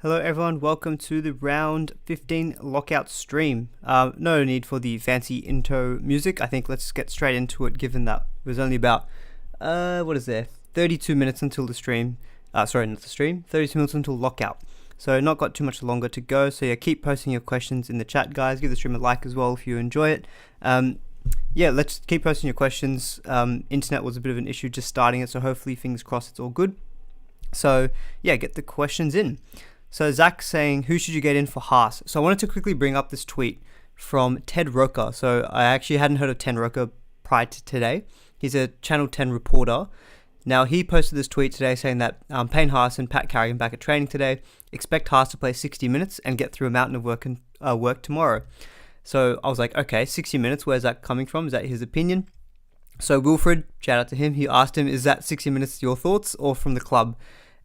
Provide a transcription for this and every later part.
Hello everyone, welcome to the round 15 lockout stream. No need for the fancy intro music. I think let's get straight into it, given that it was only about, 32 minutes until the stream. 32 minutes until lockout. So not got too much longer to go. So yeah, keep posting your questions in the chat, guys. Give the stream a like as well if you enjoy it. Let's keep posting your questions. Internet was a bit of an issue just starting it, so hopefully, fingers crossed, it's all good. So yeah, get the questions in. So Zach's saying, who should you get in for Haas? So I wanted to quickly bring up this tweet from Ted Roker. So I actually hadn't heard of Ted Roker prior to today. He's a Channel 10 reporter. Now he posted this tweet today saying that Payne Haas and Pat Carrigan back at training today. Expect Haas to play 60 minutes and get through a mountain of work tomorrow. So I was like, okay, 60 minutes, where's that coming from? Is that his opinion? So Wilfred, shout out to him, he asked him, is that 60 minutes your thoughts or from the club?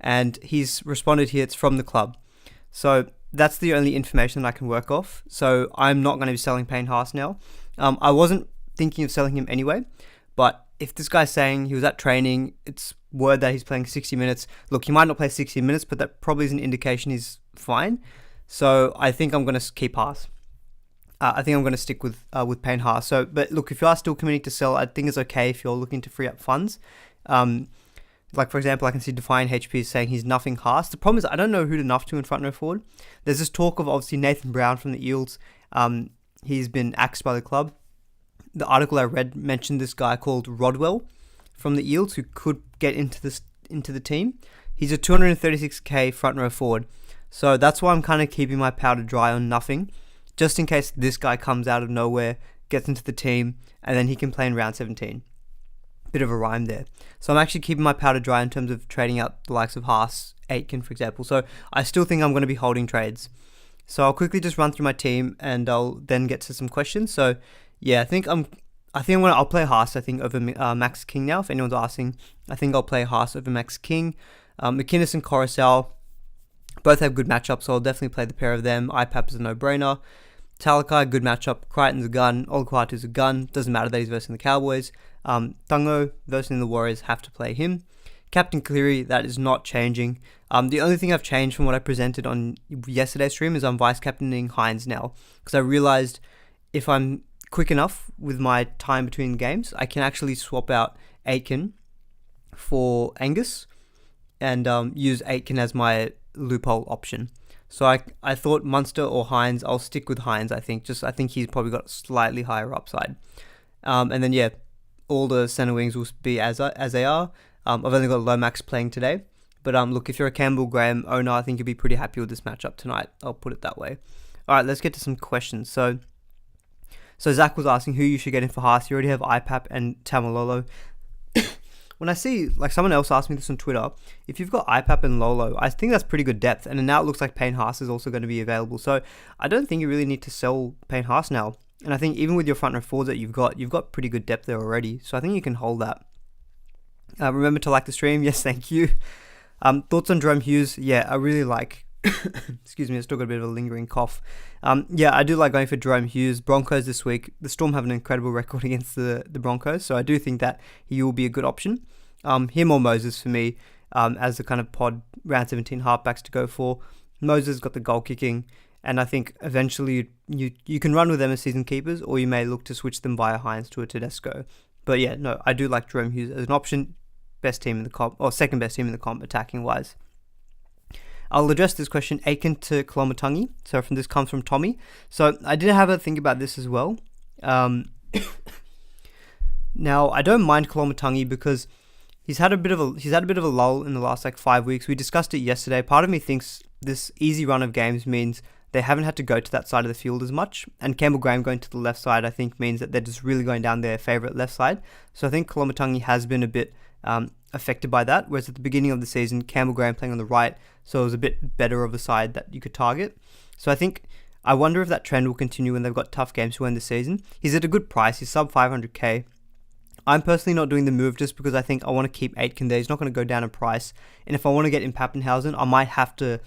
And he's responded here, it's from the club. So that's the only information that I can work off. So I'm not going to be selling Payne Haas now. I wasn't thinking of selling him anyway, but if this guy's saying he was at training, it's word that he's playing 60 minutes. Look, he might not play 60 minutes, but that probably is an indication he's fine. So I think I'm going to keep Haas. I think I'm going to stick with Payne Haas. So, but look, if you are still committing to sell, I think it's okay if you're looking to free up funds. Like, for example, I can see Define HP is saying he's nuffing Haas. The problem is I don't know who to nuff to in front row forward. There's this talk of obviously Nathan Brown from the Eels. He's been axed by the club. The article I read mentioned this guy called Rodwell from the Eels who could get into the team. He's a 236k front row forward. So that's why I'm kind of keeping my powder dry on nuffing, just in case this guy comes out of nowhere, gets into the team, and then he can play in round 17. Bit of a rhyme there. So I'm actually keeping my powder dry in terms of trading out the likes of Haas, Aitken, for example. So I still think I'm going to be holding trades. So I'll quickly just run through my team and I'll then get to some questions. So yeah, I'll play Haas, I think, over Max King now. If anyone's asking, I think I'll play Haas over Max King. McInnes and Coruscant both have good matchups, so I'll definitely play the pair of them. IPAP is a no-brainer. Talakai, good matchup. Crichton's a gun. Olkwatu's a gun. Doesn't matter that he's versing the Cowboys. Tungo versing the Warriors, have to play him. Captain Cleary, that is not changing. The only thing I've changed from what I presented on yesterday's stream is I'm vice-captaining Hines now. Because I realized if I'm quick enough with my time between games, I can actually swap out Aitken for Angus and use Aitken as my loophole option. So I thought Munster or Hines. I'll stick with Hines, I think. I think he's probably got a slightly higher upside. And then, yeah, all the centre wings will be as they are. I've only got Lomax playing today. But look, if you're a Campbell Graham owner, I think you'll be pretty happy with this matchup tonight. I'll put it that way. All right, let's get to some questions. So Zach was asking who you should get in for Haas. You already have IPAP and Tamalolo. When I see, like, someone else asked me this on Twitter, if you've got IPAP and Lolo, I think that's pretty good depth. And now it looks like Payne Haas is also going to be available. So I don't think you really need to sell Payne Haas now. And I think even with your front row forwards that you've got pretty good depth there already. So I think you can hold that. Remember to like the stream. Yes, thank you. Thoughts on Jerome Hughes? Yeah, I really like... Excuse me, I still got a bit of a lingering cough. Yeah, I do like going for Jerome Hughes. Broncos this week. The Storm have an incredible record against the Broncos, so I do think that he will be a good option. Him or Moses for me, as the kind of pod round 17 halfbacks to go for. Moses got the goal kicking, and I think eventually you can run with them as season keepers, or you may look to switch them via Hines to a Tedesco. But yeah, no, I do like Jerome Hughes as an option. Best team in the comp, or second best team in the comp attacking wise. I'll address this question, Aitken to Kolomatangi. So this comes from Tommy. So I did have a think about this as well. Now I don't mind Kolomatangi because he's had a bit of a lull in the last 5 weeks. We discussed it yesterday. Part of me thinks this easy run of games means they haven't had to go to that side of the field as much. And Campbell Graham going to the left side, I think, means that they're just really going down their favourite left side. So I think Kolomatangi has been a bit affected by that, whereas at the beginning of the season, Campbell Graham playing on the right, so it was a bit better of a side that you could target. So I wonder if that trend will continue when they've got tough games to end the season. He's at a good price. He's sub 500k. I'm personally not doing the move just because I think I want to keep Aitken there. He's not going to go down in price. And if I want to get in Pappenhausen, I might have to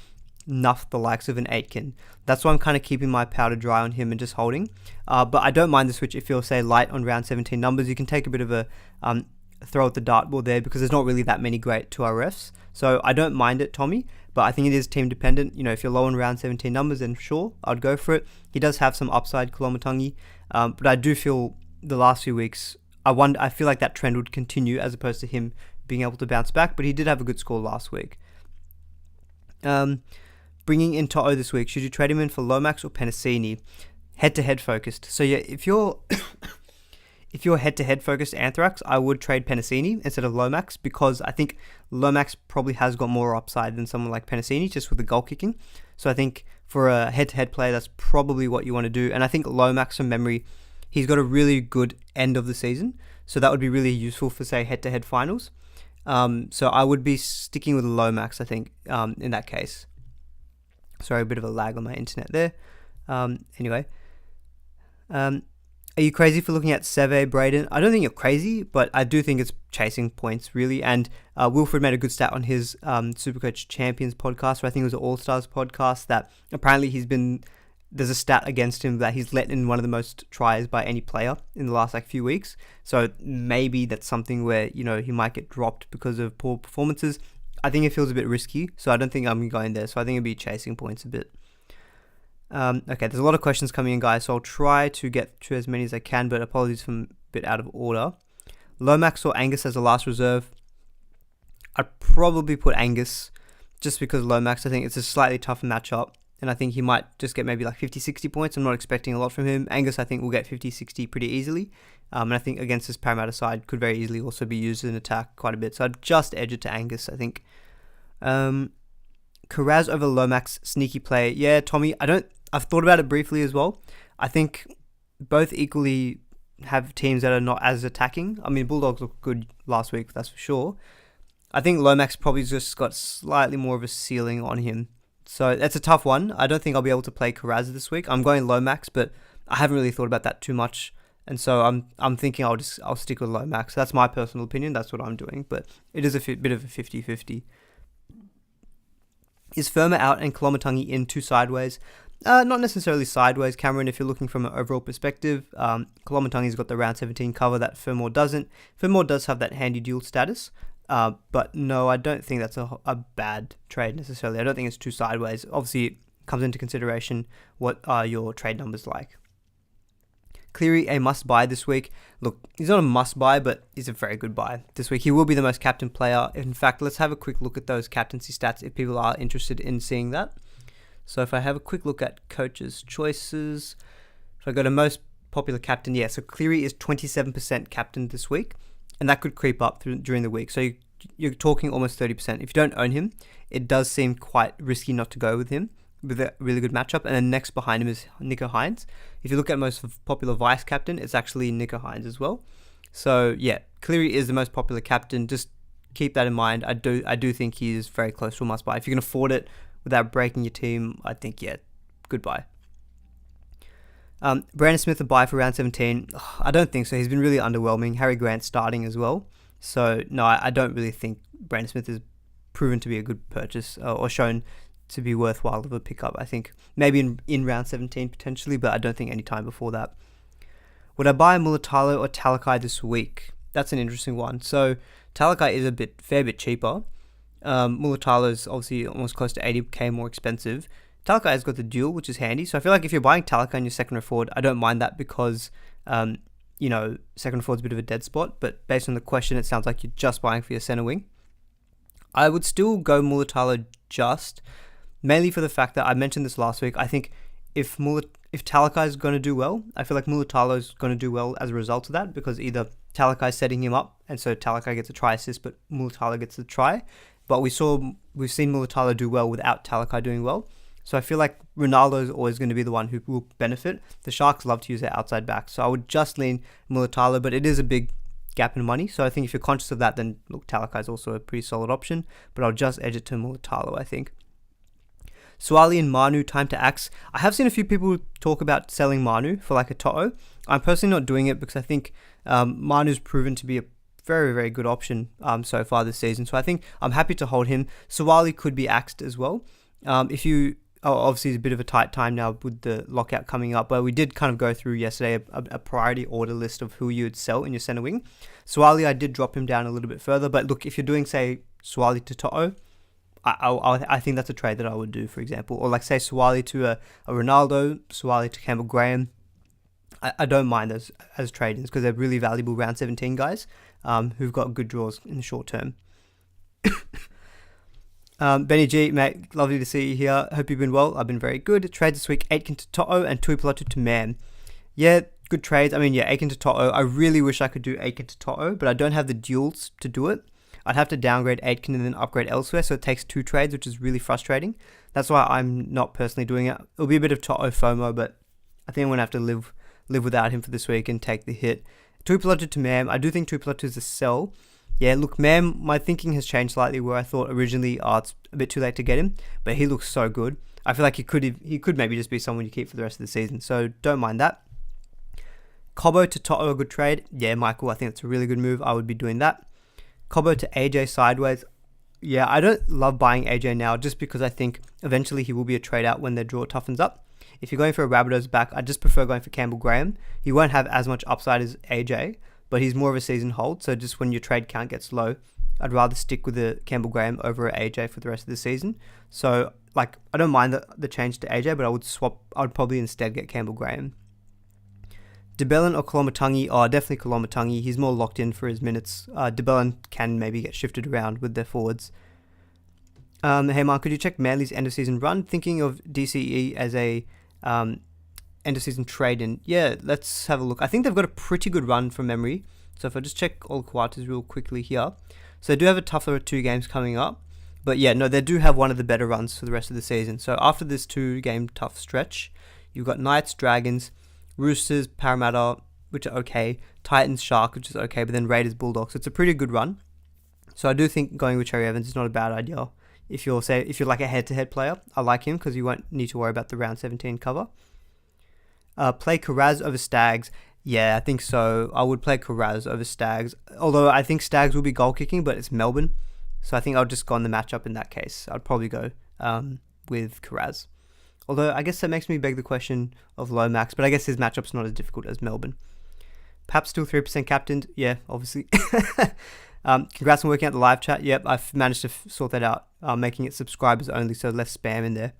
nuff the likes of an Aitken. That's why I'm kind of keeping my powder dry on him and just holding. But I don't mind the switch if you're, say, light on round 17 numbers. You can take a bit of a throw at the dartboard there because there's not really that many great 2RFs. So I don't mind it, Tommy. but I think it is team dependent. You know, if you're low on round 17 numbers, then sure, I'd go for it. He does have some upside, Kolomatangi, but I do feel the last few weeks, I feel like that trend would continue as opposed to him being able to bounce back, but he did have a good score last week. Bringing in Toto this week, should you trade him in for Lomax or Penasini? Head-to-head focused. So yeah, if you're head-to-head focused Anthrax, I would trade Penasini instead of Lomax, because I think Lomax probably has got more upside than someone like Penasini just with the goal kicking. So I think for a head-to-head player, that's probably what you want to do. And I think Lomax, from memory, he's got a really good end of the season, so that would be really useful for, say, head-to-head finals. So I would be sticking with Lomax, I think, in that case. Sorry, a bit of a lag on my internet there. Anyway. Are you crazy for looking at Seve, Braden? I don't think you're crazy, but I do think it's chasing points, really. And Wilfred made a good stat on his SuperCoach Champions podcast, or I think it was an All-Stars podcast, that apparently there's a stat against him that he's let in one of the most tries by any player in the last few weeks. So maybe that's something where, you know, he might get dropped because of poor performances. I think it feels a bit risky, so I don't think I'm going there. So I think it'd be chasing points a bit. Okay, there's a lot of questions coming in, guys, so I'll try to get to as many as I can, but apologies if I'm a bit out of order. Lomax or Angus as a last reserve? I'd probably put Angus, just because Lomax, I think it's a slightly tougher matchup, and I think he might just get maybe 50-60 points. I'm not expecting a lot from him. Angus, I think, will get 50-60 pretty easily, and I think against this Parramatta side could very easily also be used in attack quite a bit, so I'd just edge it to Angus, I think. Karaz over Lomax, sneaky play. Yeah, Tommy, I've thought about it briefly as well. I think both equally have teams that are not as attacking. I mean, Bulldogs looked good last week, that's for sure. I think Lomax probably just got slightly more of a ceiling on him. So that's a tough one. I don't think I'll be able to play Karaz this week. I'm going Lomax, but I haven't really thought about that too much. And so I'm thinking I'll stick with Lomax. That's my personal opinion. That's what I'm doing. But it is a bit of a 50-50. Is Firma out and Kolomatangi in two sideways? Not necessarily sideways, Cameron, if you're looking from an overall perspective. Kolomatangi's got the round 17 cover that Fermor doesn't. Fermor does have that handy dual status, but no, I don't think that's a bad trade necessarily. I don't think it's two sideways. Obviously, it comes into consideration what are your trade numbers like. Cleary, a must-buy this week. Look, he's not a must-buy, but he's a very good buy this week. He will be the most captain player. In fact, let's have a quick look at those captaincy stats if people are interested in seeing that. So if I have a quick look at coaches' choices, if I go to most popular captain, so Cleary is 27% captain this week, and that could creep up during the week. So you're talking almost 30%. If you don't own him, it does seem quite risky not to go with him with a really good matchup. And then next behind him is Nico Hines. If you look at most popular vice captain, it's actually Nico Hines as well. So yeah, Cleary is the most popular captain. Just keep that in mind. I do think he is very close to a must buy. If you can afford it without breaking your team, I think, goodbye. Brandon Smith a buy for round 17. I don't think so. He's been really underwhelming. Harry Grant starting as well. So no, I don't really think Brandon Smith is proven to be a good purchase or shown to be worthwhile of a pickup. I think maybe in round 17 potentially, but I don't think any time before that. Would I buy Mulatalo or Talakai this week? That's an interesting one. So Talakai is a fair bit cheaper. Mulatalo is obviously almost close to 80k more expensive. Talakai has got the dual, which is handy. So I feel like if you're buying Talakai in your second row forward, I don't mind that because, second row forward's a bit of a dead spot. But based on the question, it sounds like you're just buying for your center wing. I would still go Mulatalo mainly for the fact that I mentioned this last week. I think if Talakai is going to do well, I feel like Mulatalo is going to do well as a result of that, because either Talakai is setting him up, and so Talakai gets a try assist, but Mulatalo gets the try. But we've seen Mulatalo do well without Talakai doing well. So I feel like Ronaldo is always going to be the one who will benefit. The Sharks love to use their outside back, so I would just lean Mulatalo, but it is a big gap in money. So I think if you're conscious of that, then look, Talakai is also a pretty solid option, but I'll just edge it to Mulatalo, I think. Suali and Manu, time to axe. I have seen a few people talk about selling Manu for like a Toto. I'm personally not doing it because I think Manu's proven to be a very, very good option so far this season. So I think I'm happy to hold him. Suali could be axed as well. Obviously it's a bit of a tight time now with the lockout coming up, but we did kind of go through yesterday a priority order list of who you would sell in your center wing. Suali, I did drop him down a little bit further, but look, if you're doing, say, Suali to Toto, I think that's a trade that I would do, for example. Or like say Suwali to a Ronaldo, Suwali to Campbell Graham. I don't mind those as trade-ins because they're really valuable round 17 guys who've got good draws in the short term. Benny G, mate, lovely to see you here. Hope you've been well. I've been very good. Trades this week, Aitken to Toto and Tuipulotu to Man. Yeah, good trades. I mean, yeah, Aitken to Toto. I really wish I could do Aitken to Toto, but I don't have the duels to do it. I'd have to downgrade Aitken and then upgrade elsewhere, so it takes 2 trades, which is really frustrating. That's why I'm not personally doing it. It'll be a bit of Toto FOMO, but I think I'm going to have to live without him for this week and take the hit. Tuipulotu to Mam. I do think Tuipulotu is a sell. Yeah, look, Mam, my thinking has changed slightly where I thought originally, it's a bit too late to get him, but he looks so good. I feel like he could maybe just be someone you keep for the rest of the season, so don't mind that. Cobbo to Toto, a good trade. Yeah, Michael, I think it's a really good move. I would be doing that. Cobbo to AJ sideways. Yeah, I don't love buying AJ now just because I think eventually he will be a trade out when their draw toughens up. If you're going for a Rabbitohs back, I just prefer going for Campbell Graham. He won't have as much upside as AJ, but he's more of a season hold. So just when your trade count gets low, I'd rather stick with the Campbell Graham over AJ for the rest of the season. So like, I don't mind the change to AJ, but I would probably instead get Campbell Graham. DeBellin or Kolomatangi? Oh, definitely Kolomatangi. He's more locked in for his minutes. DeBellin can maybe get shifted around with their forwards. Hey Mark, could you check Manly's end of season run? Thinking of DCE as a end of season trade in. Yeah, let's have a look. I think they've got a pretty good run from memory. So if I just check all quarters real quickly here. So they do have a tougher 2 games coming up. But yeah, no, they do have one of the better runs for the rest of the season. So after this 2-game tough stretch, you've got Knights, Dragons, Roosters, Parramatta, which are okay, Titans, Sharks, which is okay, but then Raiders, Bulldogs. It's a pretty good run. So I do think going with Cherry Evans is not a bad idea. If you're like a head-to-head player, I like him because you won't need to worry about the round 17 cover. Play Karaz over Stags. Yeah, I think so. I would play Karaz over Stags. Although I think Stags will be goal kicking, but it's Melbourne. So I think I'll just go on the matchup in that case. I'd probably go with Karaz. Although I guess that makes me beg the question of Lomax, but I guess his matchup's not as difficult as Melbourne. Perhaps still 3% captained. Yeah, obviously. Congrats on working out the live chat. Yep, I've managed to sort that out, making it subscribers only, so less spam in there.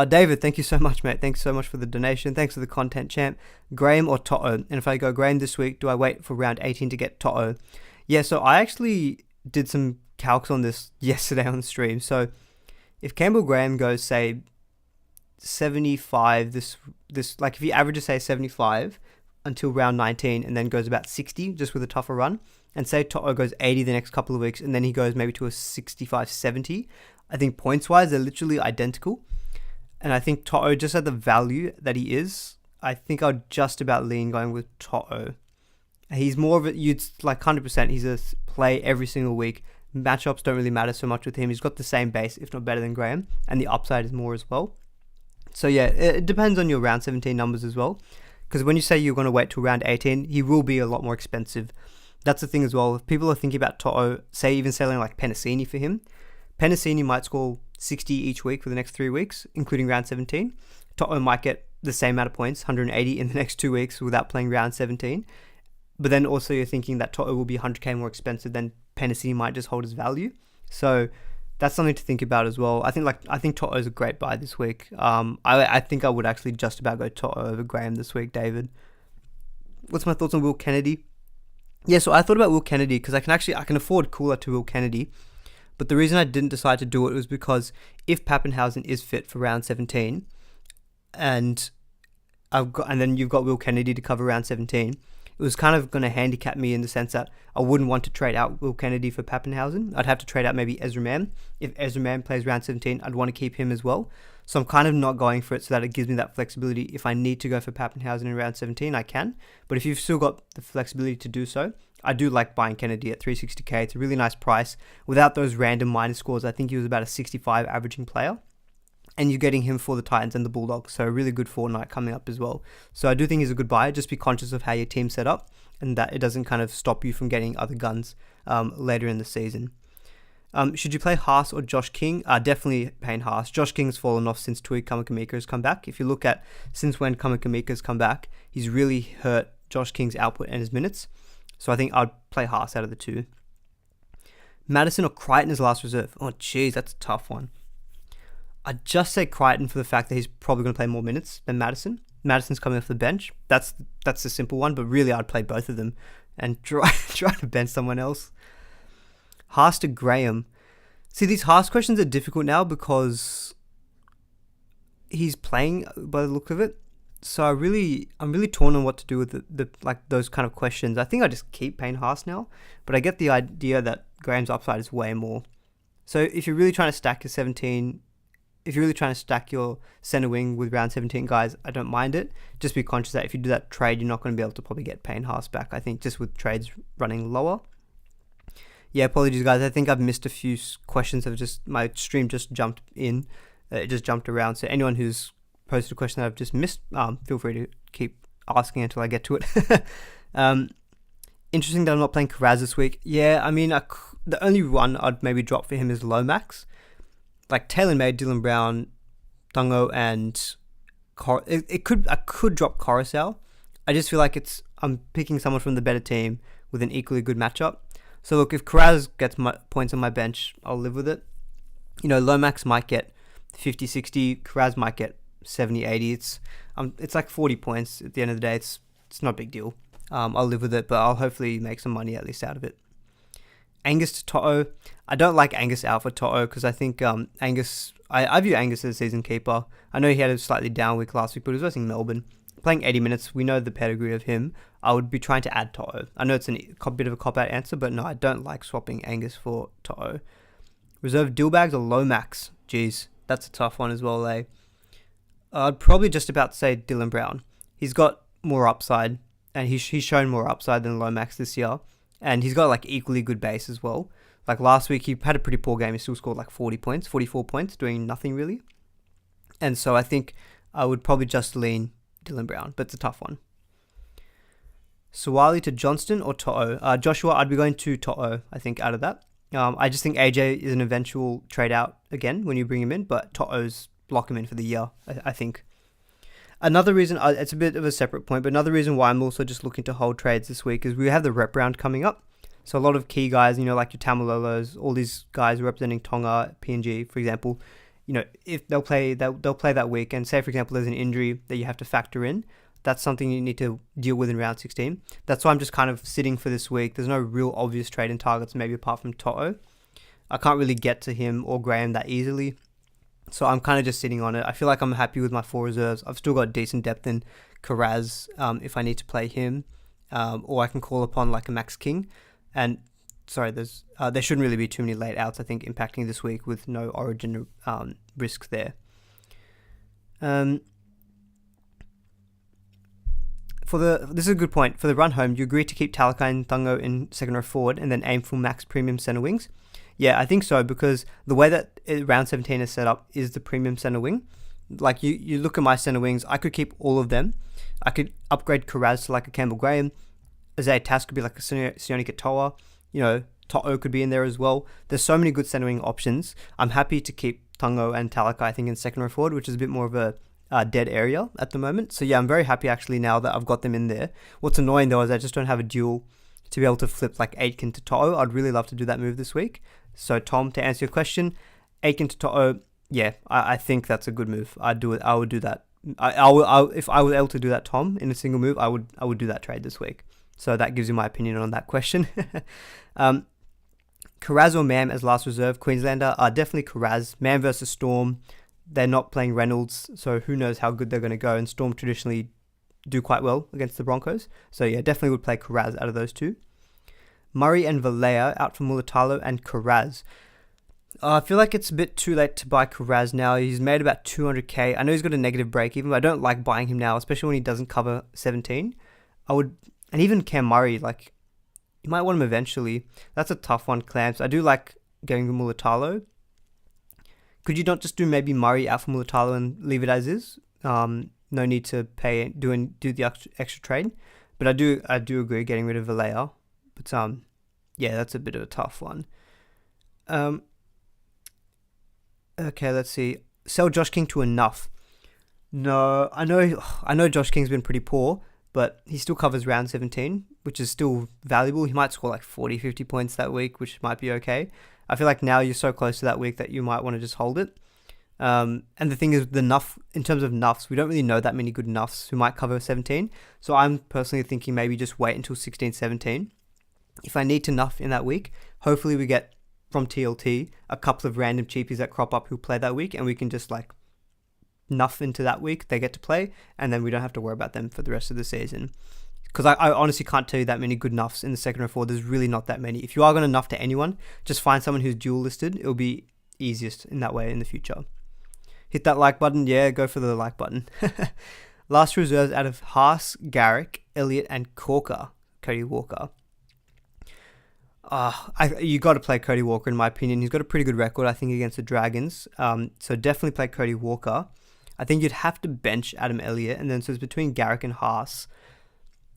David, thank you so much, mate. Thanks so much for the donation. Thanks for the content, champ. Graham or Toto? And if I go Graham this week, do I wait for round 18 to get Toto? Yeah, so I actually did some calcs on this yesterday on the stream. So if Campbell Graham goes, say, 75, this like if he averages, say, 75 until round 19 and then goes about 60 just with a tougher run, and say Toto goes 80 the next couple of weeks and then he goes maybe to a 65, 70, I think points-wise they're literally identical. And I think Toto, just at the value that he is, I think I'd just about lean going with Toto. He's more of a, you'd like 100%, he's a play every single week. Matchups don't really matter so much with him. He's got the same base, if not better than Graham, and the upside is more as well. So yeah, it depends on your round 17 numbers as well. Because when you say you're going to wait till round 18, he will be a lot more expensive. That's the thing as well. If people are thinking about Toto, even selling like Penasini for him, Penasini might score 60 each week for the next 3 weeks, including round 17. Toto might get the same amount of points, 180 in the next 2 weeks without playing round 17. But then also you're thinking that Toto will be 100k more expensive than Penasini might just hold his value. So that's something to think about as well. I think Toto is a great buy this week. I think I would actually just about go Toto over Graham this week, David. What's my thoughts on Will Kennedy? Yeah, so I thought about Will Kennedy because I can afford Cooler to Will Kennedy. But the reason I didn't decide to do it was because if Pappenhausen is fit for round 17, and then you've got Will Kennedy to cover round 17, it was kind of going to handicap me in the sense that I wouldn't want to trade out Will Kennedy for Pappenhausen. I'd have to trade out maybe Ezra Mam. If Ezra Mam plays round 17, I'd want to keep him as well. So I'm kind of not going for it so that it gives me that flexibility. If I need to go for Pappenhausen in round 17, I can. But if you've still got the flexibility to do so, I do like buying Kennedy at 360k. It's a really nice price. Without those random minus scores, I think he was about a 65 averaging player. And you're getting him for the Titans and the Bulldogs. So a really good fortnight coming up as well. So I do think he's a good buy. Just be conscious of how your team's set up and that it doesn't kind of stop you from getting other guns later in the season. Should you play Haas or Josh King? Definitely paying Haas. Josh King's fallen off since Tui Kamakamika has come back. If you look at since when Kamakamika has come back, he's really hurt Josh King's output and his minutes. So I think I'd play Haas out of the two. Madison or Crichton as last reserve? Oh, jeez, that's a tough one. I'd just say Crichton for the fact that he's probably going to play more minutes than Madison. Madison's coming off the bench. That's the simple one, but really I'd play both of them and try to bench someone else. Haas to Graham. See, these Haas questions are difficult now because he's playing by the look of it. So I'm really torn on what to do with the like those kind of questions. I think I just keep paying Haas now, but I get the idea that Graham's upside is way more. So if you're really trying to stack your 17, if you're really trying to stack your center wing with round 17 guys, I don't mind it. Just be conscious that if you do that trade, you're not going to be able to probably get Payne Haas back. I think just with trades running lower. Yeah, apologies guys. I think I've missed a few questions. My stream just jumped in. It just jumped around. So anyone who's posted a question that I've just missed, feel free to keep asking until I get to it. Interesting that I'm not playing Karaz this week. Yeah, I mean, the only one I'd maybe drop for him is Lomax. Like Taylor May, Dylan Brown, Dungo, and I could drop Coruscant. I just feel like I'm picking someone from the better team with an equally good matchup. So look, if Karaz gets points on my bench, I'll live with it. Lomax might get 50, 60. Karaz might get 70, 80. It's like 40 points at the end of the day. It's not a big deal. I'll live with it, but I'll hopefully make some money at least out of it. Angus to Toto. I don't like Angus out for Toto because I think Angus... I view Angus as a season keeper. I know he had a slightly down week last week, but he was versus Melbourne. Playing 80 minutes, we know the pedigree of him. I would be trying to add Toto. I know it's a bit of a cop-out answer, but no, I don't like swapping Angus for Toto. Reserve Dillbags or Lomax? Jeez, that's a tough one as well, eh? I'd probably just about say Dylan Brown. He's got more upside, and he's shown more upside than Lomax this year. And he's got like equally good base as well. Like last week, he had a pretty poor game. He still scored like 44 points, doing nothing really. And so I think I would probably just lean Dylan Brown, but it's a tough one. Suwali to Johnston or Toto? Joshua, I'd be going to Toto, I think, out of that. I just think AJ is an eventual trade out again when you bring him in, but Toto's lock him in for the year, I think. Another reason, it's a bit of a separate point, but another reason why I'm also just looking to hold trades this week is we have the rep round coming up. So a lot of key guys, like your Tamalolos, all these guys representing Tonga, PNG, for example, if they'll play that week, and say, for example, there's an injury that you have to factor in, that's something you need to deal with in round 16. That's why I'm just kind of sitting for this week. There's no real obvious trade in targets, maybe apart from Toto. I can't really get to him or Graham that easily. So I'm kind of just sitting on it. I feel like I'm happy with my 4 reserves. I've still got decent depth in Karaz if I need to play him. Or I can call upon like a Max King. And sorry, there shouldn't really be too many late outs, I think, impacting this week with no origin risk there. This is a good point. For the run home, you agree to keep Talakai and Thungo in second row forward and then aim for max premium center wings? Yeah, I think so, because the way that round 17 is set up is the premium center wing. Like, you look at my center wings, I could keep all of them. I could upgrade Karaz to like a Campbell Graham. Isaiah Tass could be like a Sione Katoa. Toto could be in there as well. There's so many good center wing options. I'm happy to keep Tungo and Talakai, I think, in second row forward, which is a bit more of a dead area at the moment. So yeah, I'm very happy actually now that I've got them in there. What's annoying though is I just don't have a duel to be able to flip like Aitken to Toto. I'd really love to do that move this week. So Tom, to answer your question, Aitken to Toto, yeah, I think that's a good move. I'd do it. I would do that. If I was able to do that, Tom, in a single move, I would do that trade this week. So that gives you my opinion on that question. Karaz or Mam as last reserve, Queenslander, definitely Karaz. Mam versus Storm, they're not playing Reynolds, so who knows how good they're going to go, and Storm traditionally do quite well against the Broncos. So yeah, definitely would play Karaz out of those two. Murray and Valea out for Mulatalo and Karaz. I feel like it's a bit too late to buy Karaz now. He's made about 200k. I know he's got a negative break even, but I don't like buying him now, especially when he doesn't cover 17. And even Cam Murray, like, you might want him eventually. That's a tough one, Clamps. I do like going with Mulatalo. Could you not just do maybe Murray out for Mulatalo and leave it as is? No need to do the extra trade. But I do agree getting rid of Valea. But yeah, that's a bit of a tough one. Okay, let's see. Sell Josh King to a nuff. No, I know Josh King's been pretty poor, but he still covers round 17. which is still valuable. He might score like 40, 50 points that week, which might be okay. I feel like now you're so close to that week that you might want to just hold it. And the thing is, the nuff, in terms of nuffs, we don't really know that many good nuffs who might cover 17. So I'm personally thinking maybe just wait until 16, 17. If I need to nuff in that week, hopefully we get from TLT a couple of random cheapies that crop up who play that week, and we can just like nuff into that week. They get to play, and then we don't have to worry about them for the rest of the season. Because I honestly can't tell you that many good nuffs in the second row 4. There's really not that many. If you are going to nuff to anyone, just find someone who's dual listed. It'll be easiest in that way in the future. Hit that like button. Yeah, go for the like button. Last reserves out of Haas, Garrick, Elliott, and Corker. Cody Walker. You got to play Cody Walker in my opinion. He's got a pretty good record, I think, against the Dragons. So definitely play Cody Walker. I think you'd have to bench Adam Elliott, and then so it's between Garrick and Haas.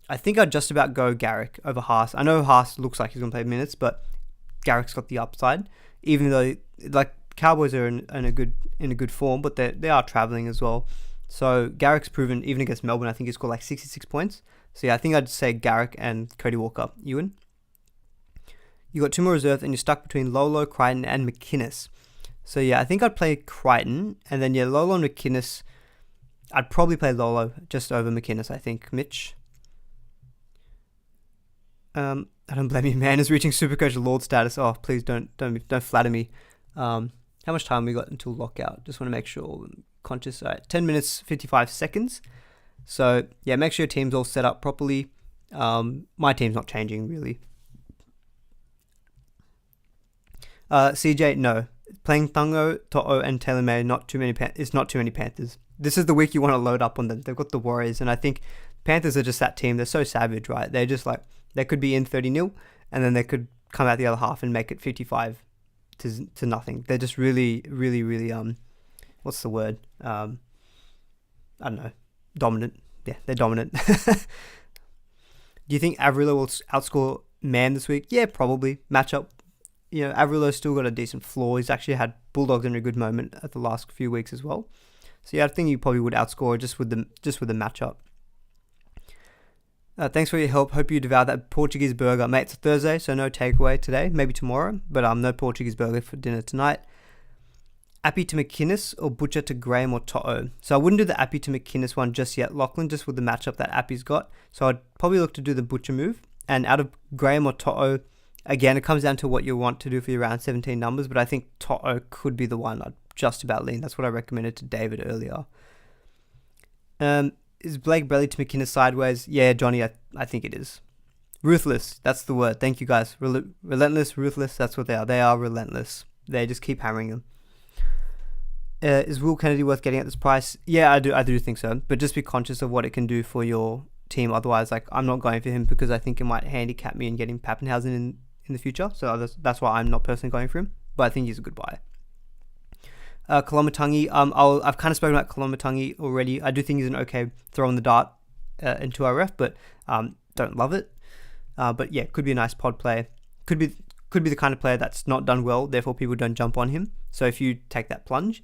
I think I'd just about go Garrick over Haas. I know Haas looks like he's going to play minutes, but Garrick's got the upside. Even though like Cowboys are in a good form, but they are travelling as well. So Garrick's proven, even against Melbourne, I think he scored like 66 points. So yeah, I think I'd say Garrick and Cody Walker. Ewan? You got 2 more reserves, and you're stuck between Lolo, Crichton, and McInnes. So yeah, I think I'd play Crichton, and then yeah, Lolo and McInnes. I'd probably play Lolo just over McInnes, I think. Mitch? I don't blame you, man. Is reaching SuperCoach Lord status. Oh, please don't flatter me. How much time we got until lockout? Just want to make sure I'm conscious. All right, 10 minutes, 55 seconds. So yeah, make sure your team's all set up properly. My team's not changing really. CJ, no. Playing Thungo, Toto, and Taylor May, it's not too many Panthers. This is the week you want to load up on them. They've got the Warriors, and I think Panthers are just that team. They're so savage, right? They're just like, they could be in 30-0, and then they could come out the other half and make it 55 to nothing. They're just really, really, really, what's the word? I don't know. Dominant. Yeah, they're dominant. Do you think Averillo will outscore Man this week? Yeah, probably. Matchup. You know, Averillo's still got a decent floor. He's actually had Bulldogs in a good moment at the last few weeks as well. So yeah, I think you probably would outscore just with the matchup. Thanks for your help. Hope you devour that Portuguese burger. Mate, it's a Thursday, so no takeaway today. Maybe tomorrow, but no Portuguese burger for dinner tonight. Appy to McInnes or Butcher to Graham or Toto. So I wouldn't do the Appy to McInnes one just yet, Lachlan, just with the matchup that Appy's got. So I'd probably look to do the Butcher move. And out of Graham or Toto, again, it comes down to what you want to do for your round 17 numbers, but I think Toto could be the one I'd just about lean. That's what I recommended to David earlier. Is Blake Brelly to McInnes sideways? Yeah, Johnny, I think it is. Ruthless, that's the word. Thank you, guys. Relentless, ruthless, that's what they are. They are relentless. They just keep hammering them. Is Will Kennedy worth getting at this price? Yeah, I do think so. But just be conscious of what it can do for your team. Otherwise, like, I'm not going for him because I think it might handicap me in getting Pappenhausen in the future. So that's why I'm not personally going for him. But I think he's a good buy. Kolomatangi, I've kind of spoken about Kolomatangi already. I do think he's an okay throw in the dart into our ref, but don't love it. But yeah, could be a nice pod play. Could be the kind of player that's not done well, therefore people don't jump on him. So if you take that plunge,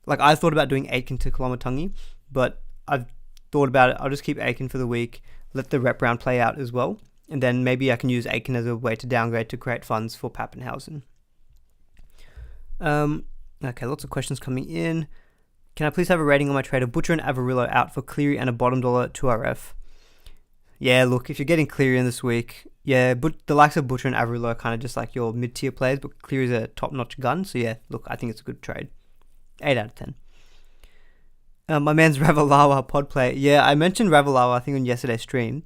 like I thought about doing Aitken to Kolomatangi, but I've thought about it. I'll just keep Aitken for the week, let the rep round play out as well, and then maybe I can use Aitken as a way to downgrade to create funds for Pappenhausen. Okay, lots of questions coming in. Can I please have a rating on my trade of Butcher and Averillo out for Cleary and a bottom dollar 2RF? Yeah, look, if you're getting Cleary in this week, yeah, but the likes of Butcher and Averillo are kind of just like your mid-tier players, but Cleary's a top-notch gun, so yeah, look, I think it's a good trade. 8 out of 10. My man's Ravalawa pod play. Yeah, I mentioned Ravalawa, I think, on yesterday's stream.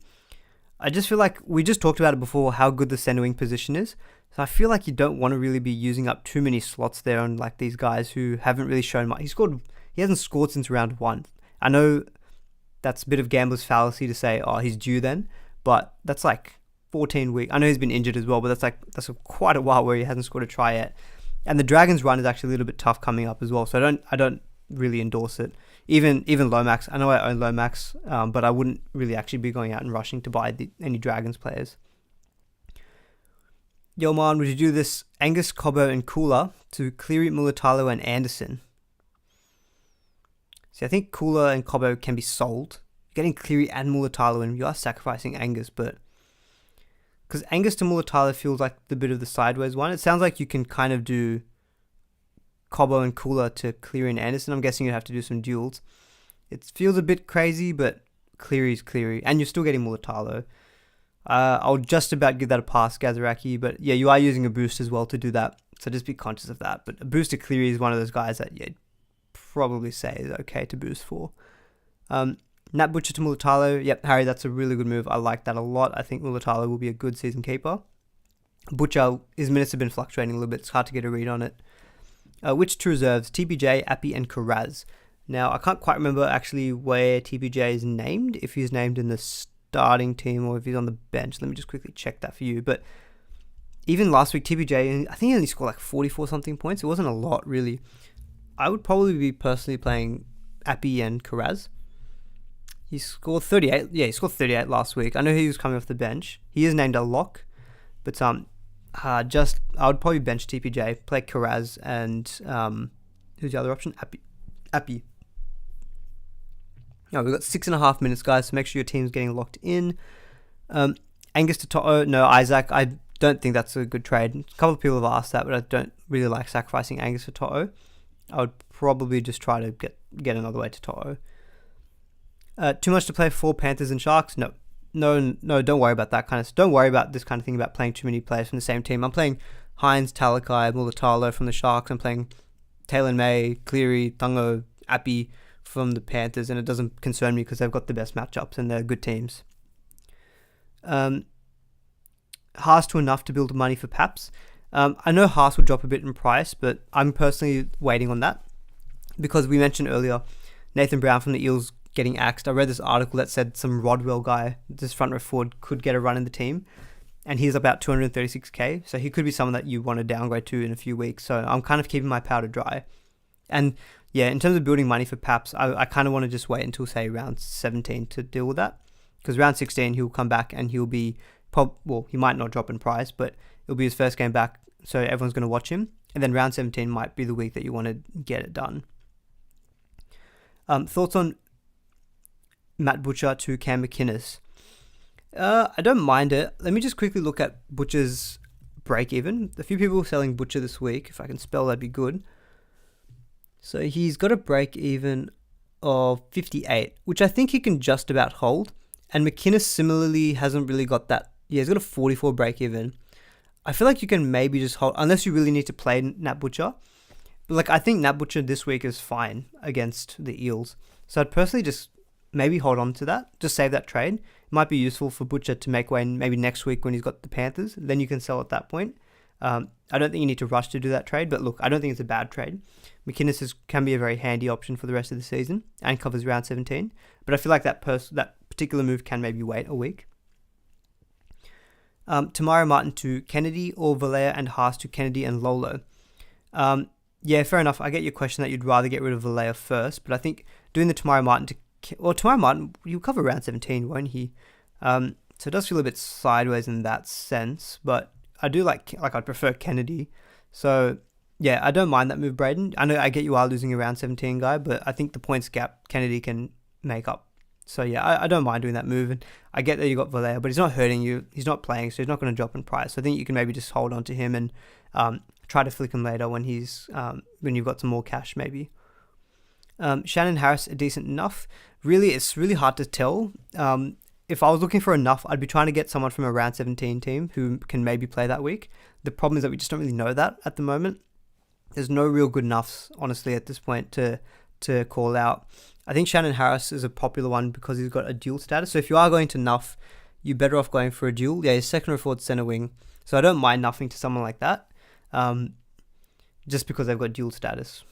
I just feel like we just talked about it before, how good the center wing position is. So I feel like you don't want to really be using up too many slots there on like these guys who haven't really shown much. He hasn't scored since round 1. I know that's a bit of gambler's fallacy to say, oh, he's due then, but that's like 14 weeks. I know he's been injured as well, but that's quite a while where he hasn't scored a try yet. And the Dragons run is actually a little bit tough coming up as well, so I don't really endorse it. Even Lomax, I know I own Lomax, but I wouldn't really actually be going out and rushing to buy any Dragons players. Yo, man, would you do this Angus, Cobbo, and Cooler to Cleary, Mulatalo, and Anderson? See, I think Cooler and Cobbo can be sold. Getting Cleary and Mulatalo, and you are sacrificing Angus, but because Angus to Mulatalo feels like the bit of the sideways one. It sounds like you can kind of do Cobbo and Kula to Cleary and Anderson. I'm guessing you'd have to do some duels. It feels a bit crazy, but Cleary's Cleary, and you're still getting Mulatalo. I'll just about give that a pass, Gazaraki, but yeah, you are using a boost as well to do that, so just be conscious of that. But a boost to Cleary is one of those guys that you'd probably say is okay to boost for. Nat Butcher to Mulatalo. Yep, Harry, that's a really good move. I like that a lot. I think Mulatalo will be a good season keeper. Butcher, his minutes have been fluctuating a little bit. It's hard to get a read on it. Which to reserves? TPJ, Appy, and Karaz. Now, I can't quite remember actually where TPJ is named, if he's named in the starting team or if he's on the bench. Let me just quickly check that for you. But even last week, TPJ, I think he only scored like 44 something points. It wasn't a lot, really. I would probably be personally playing Appy and Karaz. He scored 38. Yeah, he scored 38 last week. I know he was coming off the bench. He is named a lock, but I would probably bench TPJ, play Karaz, and who's the other option? Appy. Oh, we've got 6.5 minutes, guys, so make sure your team's getting locked in. Angus to Toto. No, Isaac. I don't think that's a good trade. A couple of people have asked that, but I don't really like sacrificing Angus for Toto. I would probably just try to get another way to Toto. Too much to play for Panthers and Sharks? No, don't worry about that kind of stuff. Don't worry about this kind of thing about playing too many players from the same team. I'm playing Hines, Talakai, Mulatalo from the Sharks. I'm playing Taylor May, Cleary, Tungo, Appy from the Panthers, and it doesn't concern me because they've got the best matchups and they're good teams. Haas to enough to build money for Paps. I know Haas would drop a bit in price, but I'm personally waiting on that because we mentioned earlier Nathan Brown from the Eels getting axed. I read this article that said some Rodwell guy, this front row forward, could get a run in the team, and he's about 236k, so he could be someone that you want to downgrade to in a few weeks. So I'm kind of keeping my powder dry. And yeah, in terms of building money for Paps, I kind of want to just wait until, say, round 17 to deal with that, because round 16 he'll come back and he'll be he might not drop in price, but it'll be his first game back, so everyone's going to watch him, and then round 17 might be the week that you want to get it done. Thoughts on Matt Butcher to Cam McInnes? I don't mind it. Let me just quickly look at Butcher's break even. A few people selling Butcher this week. If I can spell, that'd be good. So he's got a break even of 58, which I think he can just about hold. And McInnes similarly hasn't really got that. Yeah, he's got a 44 break even. I feel like you can maybe just hold, unless you really need to play Nat Butcher. But I think Nat Butcher this week is fine against the Eels. So I'd personally just maybe hold on to that. Just save that trade. It might be useful for Butcher to make way maybe next week when he's got the Panthers. Then you can sell at that point. I don't think you need to rush to do that trade. But look, I don't think it's a bad trade. McInnes can be a very handy option for the rest of the season and covers round 17. But I feel like that particular move can maybe wait a week. Tamara Martin to Kennedy, or Valea and Haas to Kennedy and Lolo. Yeah, fair enough. I get your question that you'd rather get rid of Valea first, but I think doing the Tamara Martin Tamara Martin, he'll cover round 17, won't he? So it does feel a bit sideways in that sense, but I do I'd prefer Kennedy. So yeah, I don't mind that move, Braden. I know I get you are losing a round 17 guy, but I think the points gap Kennedy can make up. So yeah, I don't mind doing that move, and I get that you got Valea, but he's not hurting you. He's not playing, so he's not going to drop in price. So I think you can maybe just hold on to him and try to flick him later when when you've got some more cash, maybe. Shannon Harris, a decent enough. Really, it's really hard to tell. If I was looking for enough, I'd be trying to get someone from a round 17 team who can maybe play that week. The problem is that we just don't really know that at the moment. There's no real good enoughs, honestly, at this point to call out. I think Shannon Harris is a popular one because he's got a dual status. So if you are going to nuff, you're better off going for a dual. Yeah, he's second or fourth center wing. So I don't mind nuffing to someone like that, just because they've got dual status.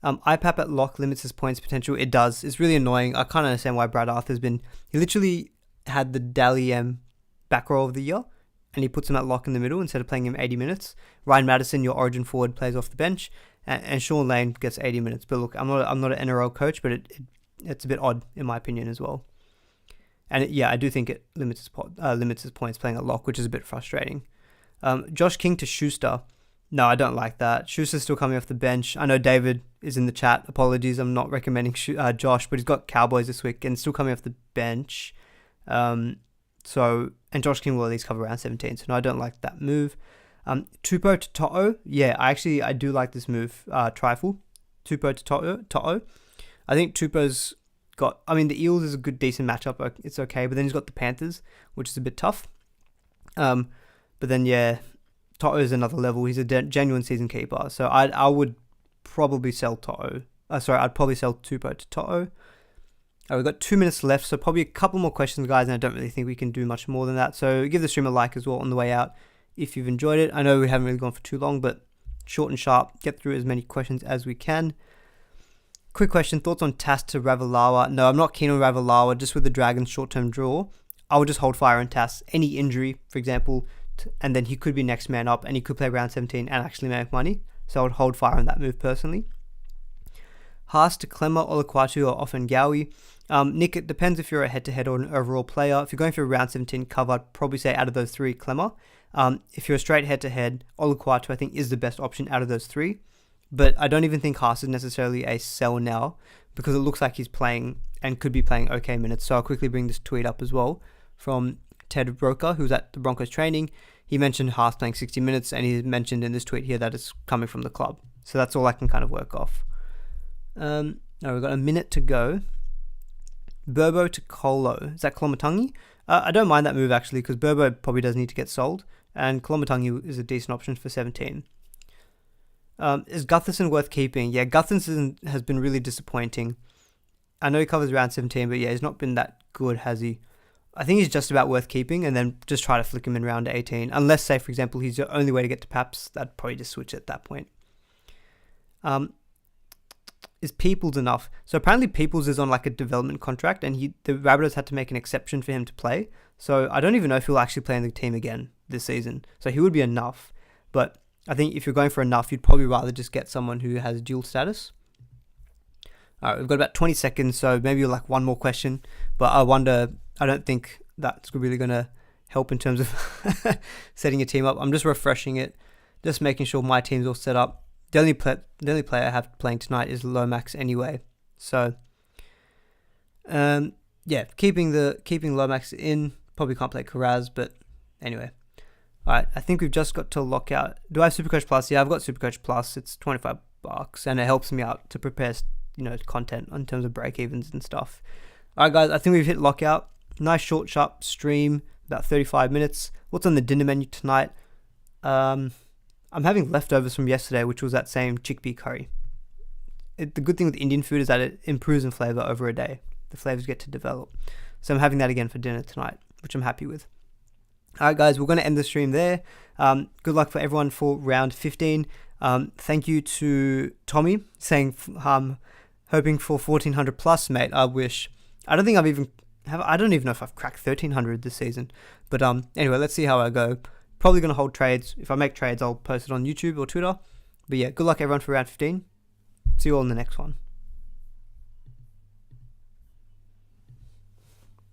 IPAP at lock limits his points potential. It does. It's really annoying. I can't understand why Brad Arthur's he literally had the Dally M back row of the year, and he puts him at lock in the middle instead of playing him 80 minutes. Ryan Madison, your origin forward, plays off the bench, and Sean Lane gets 80 minutes. But look, I'm not an NRL coach, but it's a bit odd in my opinion as well. And I do think it limits his points playing at lock, which is a bit frustrating. Josh King to Schuster. No, I don't like that. Schuster's still coming off the bench. I know David is in the chat. Apologies, I'm not recommending Josh, but he's got Cowboys this week and still coming off the bench. And And Josh King will at least cover round 17. So no, I don't like that move. Tupou to Toto. Yeah, I do like this move. Trifle. Tupou to Toto. I think Tupou's got... I mean, the Eels is a good, decent matchup. It's okay. But then he's got the Panthers, which is a bit tough. But then, yeah, Toto is another level. He's a genuine season keeper. So I would probably sell Toto. I'd probably sell Tupou to Toto. We've got 2 minutes left, so probably a couple more questions, guys, and I don't really think we can do much more than that. So give the stream a like as well on the way out if you've enjoyed it. I know we haven't really gone for too long, but short and sharp, get through as many questions as we can. Quick question, thoughts on Tas to Ravalawa? No, I'm not keen on Ravalawa, just with the Dragons short-term draw. I would just hold fire on Tas. Any injury, for example, and then he could be next man up, and he could play round 17 and actually make money. So I would hold fire on that move personally. Haas to Clemmer, Olukwatu, or Offengawi. Nick, it depends if you're a head-to-head or an overall player. If you're going for a round 17 cover, I'd probably say out of those three, Clemmer. If you're a straight head-to-head, Olukwatu, I think, is the best option out of those three. But I don't even think Haas is necessarily a sell now, because it looks like he's playing and could be playing okay minutes. So I'll quickly bring this tweet up as well from Ted Broker, who's at the Broncos training. He mentioned Haas playing 60 minutes, and he mentioned in this tweet here that it's coming from the club. So that's all I can kind of work off. Now we've got a minute to go. Burbo to Colo. Is that Kolomatangi? I don't mind that move actually, because Burbo probably does need to get sold, and Kolomatangi is a decent option for 17. Is Gutherson worth keeping? Yeah, Gutherson has been really disappointing. I know he covers round 17, but yeah, he's not been that good, has he? I think he's just about worth keeping, and then just try to flick him in round 18. Unless, say, for example, he's the only way to get to Paps, I'd probably just switch at that point. Is Peoples enough? So apparently Peoples is on like a development contract, and the Rabbitohs had to make an exception for him to play. So I don't even know if he'll actually play in the team again this season. So he would be enough. But I think if you're going for enough, you'd probably rather just get someone who has dual status. Alright, we've got about 20 seconds, so maybe like one more question. But I don't think that's really going to help in terms of setting a team up. I'm just refreshing it, just making sure my team's all set up. The only player I have playing tonight is anyway. So, yeah, keeping Lomax in. Probably can't play Karaz, but anyway. Alright, I think we've just got to Lockout. Do I have SuperCoach Plus? Yeah, I've got SuperCoach Plus. It's $25, and it helps me out to prepare, content in terms of break evens and stuff. Alright, guys, I think we've hit Lockout. Nice short, sharp stream, about 35 minutes. What's on the dinner menu tonight? I'm having leftovers from yesterday, which was that same chickpea curry. The good thing with Indian food is that it improves in flavor over a day. The flavors get to develop. So I'm having that again for dinner tonight, which I'm happy with. Alright guys, we're going to end the stream there. Good luck for everyone for round 15. Thank you to Tommy saying hoping for 1400 plus, mate. I wish. I don't even know if I've cracked 1300 this season. But anyway, let's see how I go. Probably going to hold trades. If I make trades, I'll post it on YouTube or Twitter. But yeah, good luck everyone for round 15. See you all in the next one.